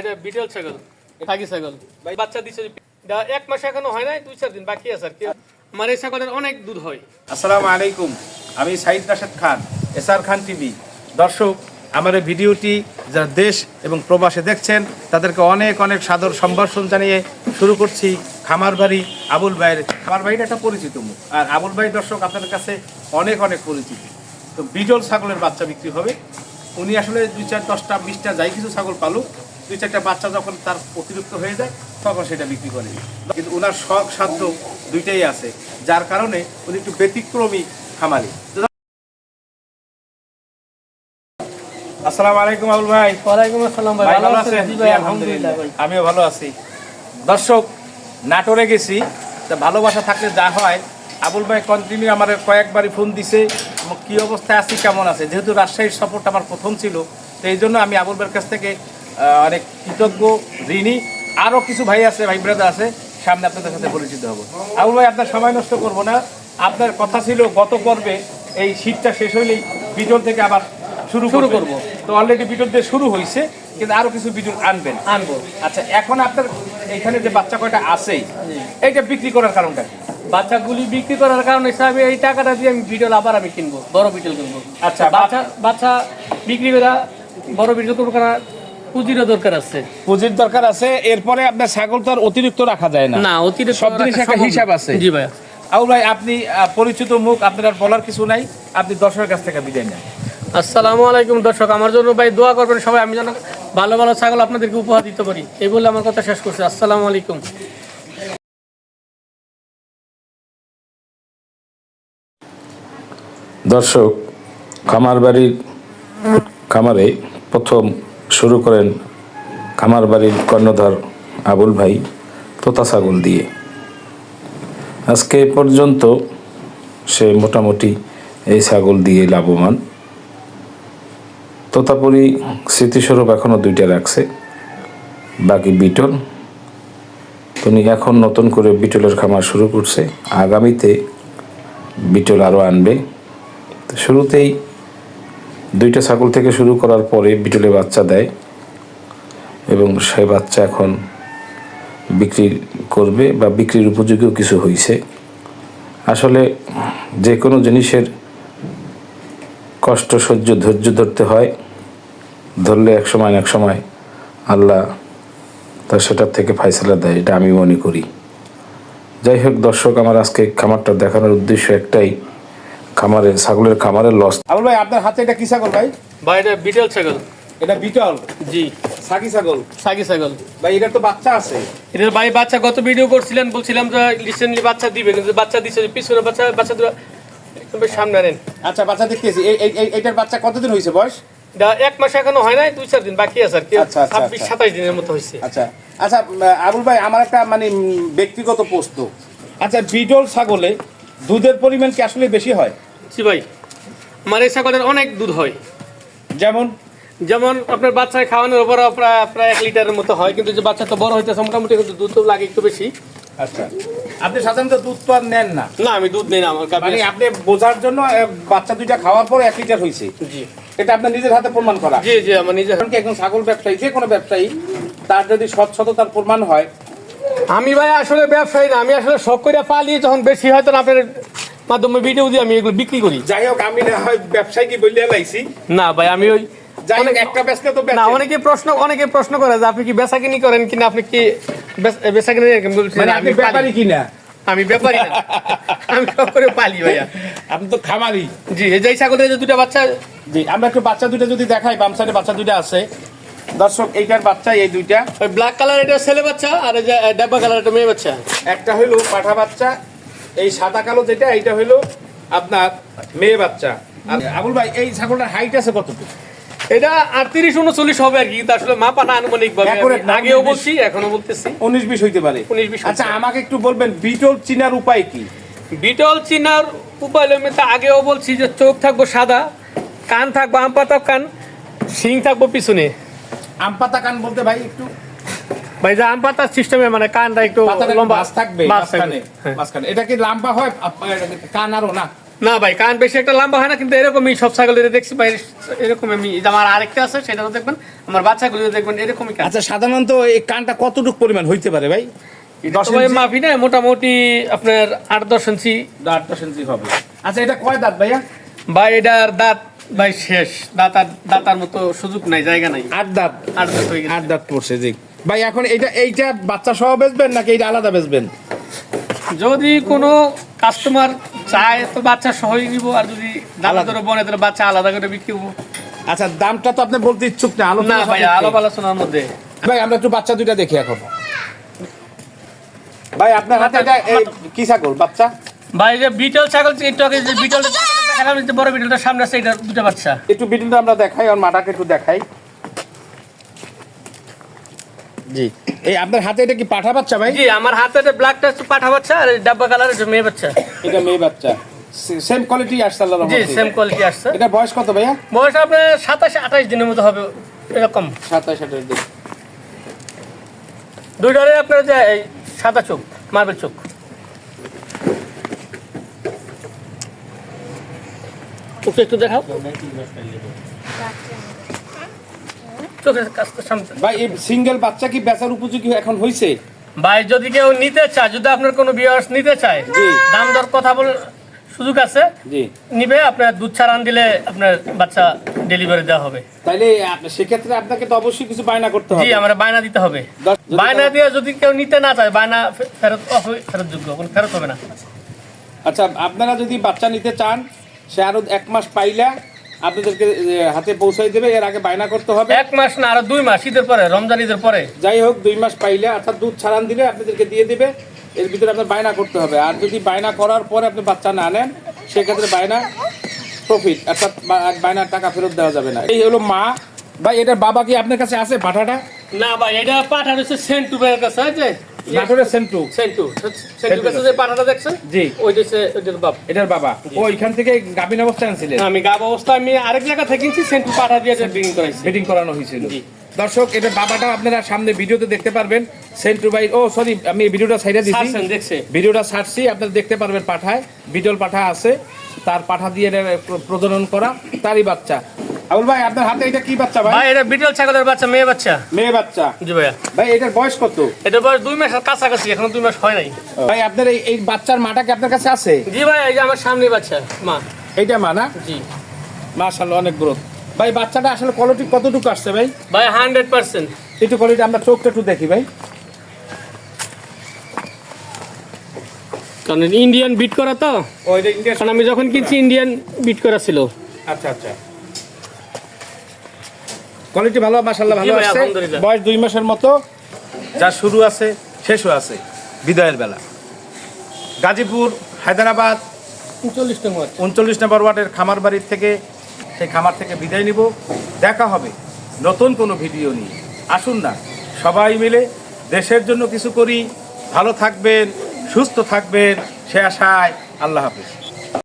এটা বিটেল ছাগল, থাকি ছাগল ভাই, বাচ্চা দিছে এক মাস এখনো হয় নাই, 2-4 দিন বাকি আছে আর কি। আমার এই ছাগলের অনেক দুধ হয়। আসসালামু আলাইকুম, আমি সাইদ রাশেদ খান, এসআর খান টিভি। দর্শক, আমার এই ভিডিওটি যারা দেশ এবং প্রবাসে দেখছেন তাদেরকে অনেক অনেক সাদর সম্ভাষণ জানিয়ে শুরু করছি খামার বাড়ি আবুল ভাইয়ের। খামার বাড়ির একটা পরিচিত মুখ, আর আবুল ভাই দর্শক আপনাদের কাছে অনেক অনেক পরিচিত। তো বিজল ছাগলের বাচ্চা বিক্রি হবে। উনি আসলে 2-4 10টা 20টা যাই কিছু ছাগল পালুক, 2-4টা বাচ্চা যখন তার অতিরিক্ত হয়ে যায় তখন সেটা বিক্রি করে। কিন্তু ওনার শখ সাধ্য দুইটাই আছে, যার কারণে উনি একটু ব্যতিক্রমী খামারি। আসসালামু আলাইকুম আবুল ভাই। ওয়ালাইকুম আসসালাম ভাই, ভালো আছেন? জি ভাই, আলহামদুলিল্লাহ ভাই, আমিও ভালো আছি। দর্শক, নাটোরে গেছি, তা ভালোবাসা থাকলে যা হয়। আবুল ভাই কন্টিনিউ আমার কয়েকবারই ফোন দিছে, কি অবস্থায় আছি, কেমন আছে। যেহেতু রাজশাহীর সফরটা আমার প্রথম ছিল, তো এই জন্য আমি আবুল ভাইয়ের কাছ থেকে অনেক কৃতজ্ঞ, ঋণী। আরও কিছু ভাই আছে, ভাই ব্রাদার আছে, সামনে আপনাদের সাথে পরিচিত হবো। আবুল ভাই, আপনার সময় নষ্ট করবো না। আপনার কথা ছিল গত পর্বে এই শীতটা শেষ হইলেই বিজল থেকে আবার শুরু করব। তো অলরেডি বিটল দিয়ে শুরু হয়েছে, কিন্তু আরো কিছু বিটল আনবো। আচ্ছা, এখন আপনার এখানে যে বাচ্চা কয়টা আছে, এইটা বিক্রি করার কারণটা কি? বাচ্চাগুলি বিক্রি করার কারণ হিসাবে এই টাকাটা দিয়ে আমি বিটল আবার আমি কিনবো, বড় বিটল কিনবো। আচ্ছা, বাচ্চা বিক্রি করে বড় বিটল করা পুঁজিরও দরকার আছে। পুঁজির দরকার আছে। এরপরে আপনার ছাগল তো আর অতিরিক্ত রাখা যায় না, অতিরিক্ত সব জিনিস একটা হিসাব আছে। জি ভাই। আবুল ভাই, আপনি পরিচিত মুখ, আপনার আর বলার কিছু নাই, আপনি দর্শকের কাছ থেকে বিদায় নেন। আসসালামু আলাইকুম দর্শক, আমার জন্য ভাই দোয়া করবেন সবাই, আমি যেন ভালো ভালো ছাগল আপনাদেরকে উপহার দিতে পারি। এই বলে আমার কথা শেষ করছি। আসসালামু আলাইকুম। দর্শক, খামারে প্রথম শুরু করেন খামার বাড়ির কর্ণধার আবুল ভাই তোতা ছাগল দিয়ে। আজকে পর্যন্ত সে মোটামুটি এই ছাগল দিয়ে লাভবান। তোতাপুরি স্মৃতিস্বরূপ এখনও 2টা রাখছে, বাকি বিটল। তিনি এখন নতুন করে বিটলের খামার শুরু করছে, আগামীতে বিটল আরও আনবে। শুরুতেই 2টা ছাগল থেকে শুরু করার পরে বিটলে বাচ্চা দেয়, এবং সেই বাচ্চা এখন বিক্রি করবে বা বিক্রির উপযোগীও কিছু হয়েছে। আসলে যে কোনো জিনিসের কষ্ট সহ্য ধৈর্য ধরতে হয়, ধরলে এক সময় আল্লাহ তার সেটার থেকে ফায়সালা দেয়, এটা আমি মনে করি। যাই হোক দর্শক, আমার আজকে খামারটা দেখানোর উদ্দেশ্য একটাই, ছাগলের খামারের লস। আবুল ভাই, আপনার হাতে এটা কি ছাগল ভাই? ভাই এটা বিটল ছাগল। এটা বিটল? জি। সাকি ছাগল? সাকি ছাগল ভাই, এটার তো বাচ্চা আছে। এটার ভাই বাচ্চা গত ভিডিও করছিলেন, বলছিলাম যে রিসেন্টলি বাচ্চা দিবে, কিন্তু বাচ্চা দিচ্ছে পিছনে বাচ্চা সামনে নেন। আচ্ছা, বাচ্চা দেখতেছি। এইটার বাচ্চা কতদিন হয়েছে বয়স? এক মাস এখনো হয় নাই, 2-4 দিন বাকি আছে আর কি। 26-27 দিনের মতো হয়েছে। আচ্ছা আচ্ছা আবুল ভাই, আমার একটা ব্যক্তিগত প্রশ্ন। আচ্ছা, বিটল ছাগলে দুধের পরিমাণ কি আসলে বেশি হয়? জি ভাই, আমার এই ছাগলের অনেক দুধ হয়। যেমন আপনার বাচ্চায় খাওয়ানোর উপর প্রায় 1 লিটারের মতো হয়, কিন্তু যে বাচ্চা তো বড় হইতেছে মোটামুটি, কিন্তু দুধ তো লাগে একটু বেশি। আচ্ছা, আপনি সাধারণত দুধ তো আর নেন না? না, আমি দুধ নেই না। আমার আপনি বোঝার জন্য বাচ্চা 2টা খাওয়ার পর 1 লিটার হয়েছে। জি। এটা আপনার নিজের হাতে প্রমাণ করা? জি জি, আমার নিজের। একজন ছাগল ব্যবসায়ী, যে কোনো ব্যবসায়ী, তার যদি সততার প্রমাণ হয়। আমি ভাই আসলে ব্যবসায়ী না, আমি আসলে শখ করে পালি, যখন বেশি হয় তখন আপনার মাধ্যমে ভিডিও দিয়ে আমি এগুলো বিক্রি করি। যাই হোক, আমি না হয় ব্যবসায়ী কি বললে লাইছি না ভাই, আমি ওই একটা ব্যস্ত তো না। অনেকে প্রশ্ন করে যে আপনি কি বেচাকিনি করেন কিনা, আপনি কি বেচাকিনি বলছেন? আমি ব্যাপারী কিনা? আমি ব্যাপারী না, আমি সব করে পালি ভাইয়া। আপনি তো খামারি। জি, এই যে ছাগলের যে 2টা বাচ্চা। জি, আমরা একটু বাচ্চা 2টা যদি দেখাই। বাম সাইডে বাচ্চা 2টা আছে দর্শক। এইটার বাচ্চা এই 2টা। ওই ব্ল্যাক কালার এটা ছেলে বাচ্চা, আর এই যে ডাব্বা কালার এটা মেয়ে বাচ্চা। একটা হইলো পাঠা বাচ্চা, এই সাদা কালো যেটা, এইটা হইলো আপনার মেয়ে বাচ্চা। আর আবুল ভাই, এই ছাগলটার হাইট আছে কতটুকু? এটা 38-39 হবে আর কি, কিন্তু আসলে মাপা না, আনুমানিক ভাবে। আগেও বলছি, এখনো বলতেছি 19-20 হইতে পারে। 19-20। আচ্ছা, আমাকে একটু বলবেন বিটল চিনার উপায় কি? বিটল চিনার উপায় আমি তো আগেও বলছি যে চোখ থাকবো সাদা, কান থাকবো আম পাতা কান, শিং থাকবো পিছনে। আম পাতা কান বলতে ভাই একটু ভাই, যে আম পাতার সিস্টেমে কানটা একটু লম্বা থাকবে মাঝখানে। এটা কি লম্বা হয় কান আরো? না, না ভাই কান বেশি একটা লম্বা হয় না, কিন্তু এরকমই সব ছাগলের দেখছি ভাই, এরকম আমি এই যে আমার আরেকটা আছে সেটাও দেখবেন, আমার বাচ্চাগুলো দেখবেন এরকমই কান। আচ্ছা সাধারণত এই কানটা কতটুকু পরিমাণ হইতে পারে ভাই? এটা তো ভাই মাফি না, মোটামুটি আপনার 8-10 ইঞ্চি। 8-10 ইঞ্চি হবে। আচ্ছা এটা কয় দাঁত ভাইয়া? ভাই এটার দাঁত ভাই শেষ, দাঁতার মতো সুযোগ নাই, জায়গা নাই। 8 দাঁত। 8 দাঁত হয়ে গেছে। 8 দাঁত পড়ছে জি ভাই। এখন এইটা বাচ্চা সহ বেচবেন নাকি এইটা আলাদা বেচবেন? যদি কোনো কাস্টমার চায় তো বাচ্চা সহই নিব, আর যদি দাদা ধরে বনে তাহলে বাচ্চা আলাদা করে বিক্রি করবো। আচ্ছা দামটা তো আপনি বলতে ইচ্ছুক না, না ভাই আলাপ আলোচনার মধ্যে। ভাই আমরা একটু বাচ্চা দুইটা দেখি এখন। ভাই আপনার হাতে এটা কি ছাগল বাচ্চা? ভাই যে বিটল ছাগল, একটু আগে যে বিটলটা দেখালাম, যে বড় বিটলটা সামনে আছে, এটা দুটো বাচ্চা। একটু বিটলটা আমরা দেখাই, আর মাটাকে একটু দেখাই। জি এই আপনার হাতে এটা কি পাঠা বাচ্চা ভাই? জি আমার হাতে ব্ল্যাকটা পাঠা বাচ্চা, আর ডাব্বা কালার এটা মেয়ে বাচ্চা। এটা মেয়ে বাচ্চা, সেম কোয়ালিটি আসছে আল্লাহর জি রহমতে। সেম কোয়ালিটি আসছে। এটা বয়স কত ভাইয়া? বয়স আপনার 27-28 দিনের মতো হবে এরকম। 27-28 দিন। দুইটারে আপনার যে এই সাদা চোখ, মার্বেল চোখ। চোখটা একটু দেখাও, চোখের কাছটা সামনে। ভাই এই সিঙ্গেল বাচ্চা কি বেচার উপযোগী এখন হইছে? ভাই যদি কেউ নিতে চায়, যদি আপনার কোনো ভিউয়ার্স নিতে চায়, জি। দাম দর কথা বলে সুযোগ আছে, জি নিবে, আপনার দুধ ছাড়ান দিলে আপনার বাচ্চা ডেলিভারি দেওয়া হবে। তাইলে সেক্ষেত্রে আপনাকে তো অবশ্যই কিছু বায়না করতে জি হবে। আমার বায়না দিতে হবে। যদি বায়না দিয়ে যদি কেউ নিতে না চায়, বায়না ফেরত যোগ্য, কোনো ফেরত হবে না। আচ্ছা আপনারা যদি বাচ্চা নিতে চান, সে আরো 1 মাস পাইলে আপনাদেরকে হাতে পৌঁছাই দেবে, এর আগে বায়না করতে হবে। 1 মাস না, আরো 2 মাস, ঈদের পরে, রমজান ঈদের পরে। যাই হোক 2 মাস পাইলে অর্থাৎ দুধ ছাড়ান দিলে আপনাদেরকে দিয়ে দেবে, এর ভিতরে আপনার বায়না করতে হবে। আর যদি বায়না করার পরে আপনি বাচ্চা না নেন, সেক্ষেত্রে বায়না প্রফিট, অর্থাৎ বায়নার টাকা ফেরত দেওয়া যাবে না। এই হলো মা। ভাই এটার বাবা কি আপনার কাছে আছে পাঠাটা? না ভাই এটা পাঠা রয়েছে সেন্টু ভাইয়ের কাছে, আছে নাটোরের সেন্টু। সেন্টু কাছে যে পাঠাটা দেখছেন, জি ওইটা হচ্ছে ওইটার বাপ। এটার বাবা ও এখান থেকে গাভীন অবস্থায় আনছিলেন? আমি গাব অবস্থা আমি আরেক জায়গা থেকে কিনছি, সেন্টু পাঠা দিয়ে ব্রিডিং করাইছি। ফিটিং করানো হয়েছিল। জি। দর্শক এটার বাবাটা আপনারা সামনে ভিডিওতে দেখতে পারবেন। সেন্টু ভাই, ও সরি আমি ভিডিওটা সাইডে দিছি, ছাড়ছেন, দেখছে ভিডিওটা ছাড়ছি, আপনারা দেখতে পারবেন। পাঠায় বিটল পাঠা আছে, তার পাঠা দিয়ে এটা প্রজনন করা, তারই বাচ্চা। আবুল ভাই আপনার হাতে এটা কি বাচ্চা ভাই? ভাই এটা বিটল ছাগলের বাচ্চা, মেয়ে বাচ্চা। মেয়ে বাচ্চা। জি ভাইয়া। ভাই এটার বয়স কত? এটা বয়স 2 মাসের কাছাকাছি, এখনো 2 মাস হয় নাই। ভাই আপনার এই বাচ্চার মাটা কি আপনার কাছে আছে? জি ভাই এই যে আমার সামনে বাচ্চা মা। এইটা মা না? জি মাশাআল্লাহ অনেক গ্রোথ। ভাই বাচ্চাটা আসলে কোয়ালিটি কতটুকু আসছে ভাই? ভাই 100%। একটু কোয়ালিটি আমরা চোখটা একটু দেখি ভাই। কারণ ইন্ডিয়ান বিট করা তো, ও এটা ইন্ডিয়া। কারণ আমি যখন কিনছি ইন্ডিয়ান বিট করা ছিল। আচ্ছা আচ্ছা কোয়ালিটি ভালো, মাশাআল্লাহ ভালো জি ভাই, আছে। আলহামদুলিল্লাহ। বয়স 2 মাসের মতো, যা শুরু আছে শেষও আছে বিদায়ের বেলা। গাজীপুর হায়দ্রাবাদ 39 নম্বর 39 নম্বর ওয়ার্ডের খামার বাড়ির থেকে, সেই খামার থেকে বিদায় নিব। দেখা হবে নতুন কোনো ভিডিও নিয়ে। আসুন না সবাই মিলে দেশের জন্য কিছু করি। ভালো থাকবেন, সুস্থ থাকবেন, সে আশায়। আল্লাহ হাফেজ।